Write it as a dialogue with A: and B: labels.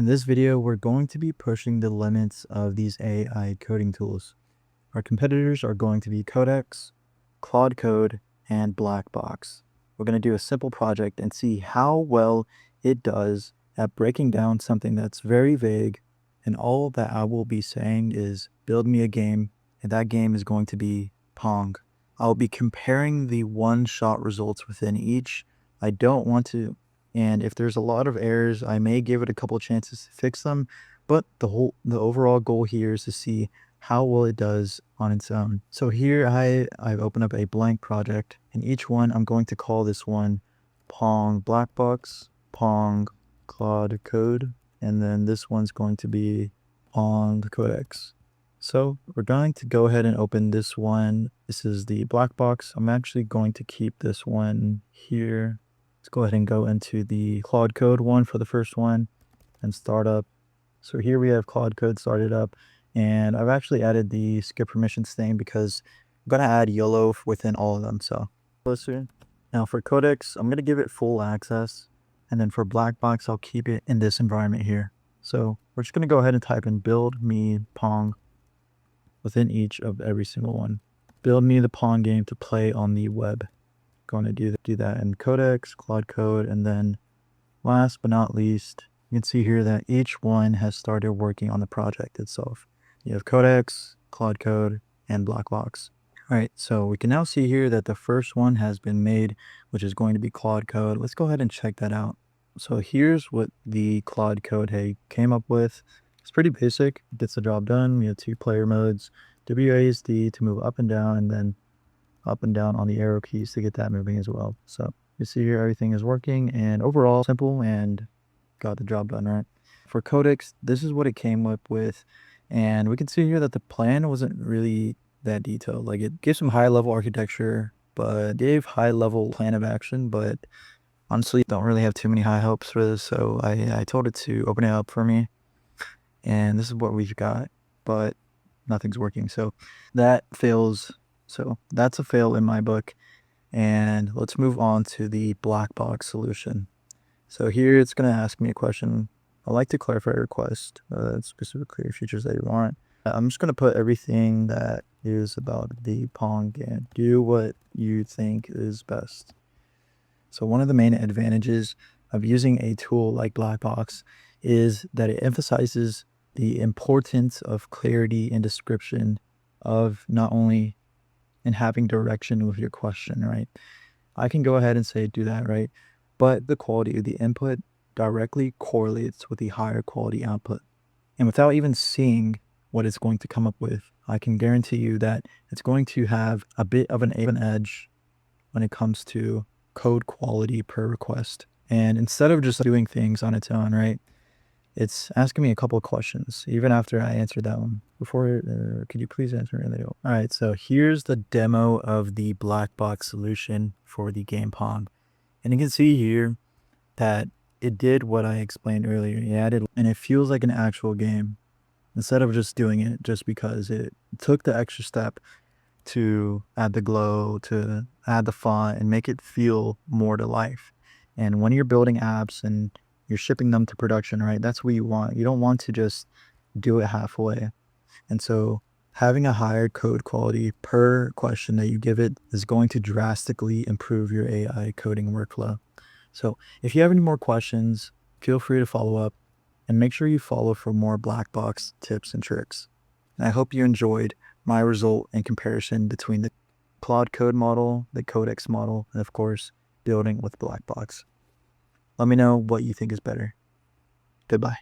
A: In this video, we're going to be pushing the limits of these AI coding tools. Our competitors are going to be Codex, Claude Code, and Blackbox. We're going to do a simple project and see how well it does at breaking down something that's very vague, and all that I will be saying is build me a game, and that game is going to be Pong. I'll be comparing the one-shot results within each. I don't want to, and if there's a lot of errors, I may give it a couple chances to fix them, but the overall goal here is to see how well it does on its own. So here I've opened up a blank project, and each one I'm going to call this one Pong Blackbox, Pong Claude Code, and then this one's going to be Pong Codex. So we're going to go ahead and open this one. This is the black box. I'm actually going to keep this one here. Let's go ahead and go into the Claude Code one for the first one and start up. So here we have Claude Code started up, and I've actually added the skip permissions thing because I'm going to add YOLO within all of them. So closer. Now for Codex, I'm going to give it full access. And then for Blackbox, I'll keep it in this environment here. So we're just going to go ahead and type in build me Pong within each of every single one. Build me the Pong game to play on the web. Going to do that in Codex, Claude Code, and then last but not least, you can see here that each one has started working on the project itself. You have Codex, Claude Code, and Blackbox. All right, so we can now see here that the first one has been made, which is going to be Claude Code. Let's go ahead and check that out. So here's what the Claude Code came up with. It's pretty basic. It gets the job done. We have 2 player modes, WASD to move up and down, and then up and down on the arrow keys to get that moving as well. So you see here everything is working, and overall simple and got the job done, right? For Codex, this is what it came up with, and we can see here that the plan wasn't really that detailed. Like, it gave some high level architecture, but gave high level plan of action, but honestly don't really have too many high hopes for this. So I told it to open it up for me, and this is what we've got, but nothing's working. So that fails. So that's a fail in my book. And let's move on to the black box solution. So here it's going to ask me a question. I'd like to clarify a request, specifically features that you want. I'm just going to put everything that is about the Pong game. Do what you think is best. So one of the main advantages of using a tool like Blackbox is that it emphasizes the importance of clarity and description of not only in having direction with your question, right? I can go ahead and say do that, right? But the quality of the input directly correlates with the higher quality output. And without even seeing what it's going to come up with, I can guarantee you that it's going to have a bit of an edge when it comes to code quality per request. And instead of just doing things on its own, right, it's asking me a couple of questions even after I answered that one. Before, could you please answer it? All right, so here's the demo of the black box solution for the game Pong. And you can see here that it did what I explained earlier. It added, and it feels like an actual game instead of just doing it just because it took the extra step to add the glow, to add the font, and make it feel more to life. And when you're building apps and you're shipping them to production, right, that's what you want. You don't want to just do it halfway. And so having a higher code quality per question that you give it is going to drastically improve your AI coding workflow. So if you have any more questions, feel free to follow up, and make sure you follow for more black box tips and tricks. And I hope you enjoyed my result in comparison between the Claude Code model, the Codex model, and of course, building with Blackbox. Let me know what you think is better. Goodbye.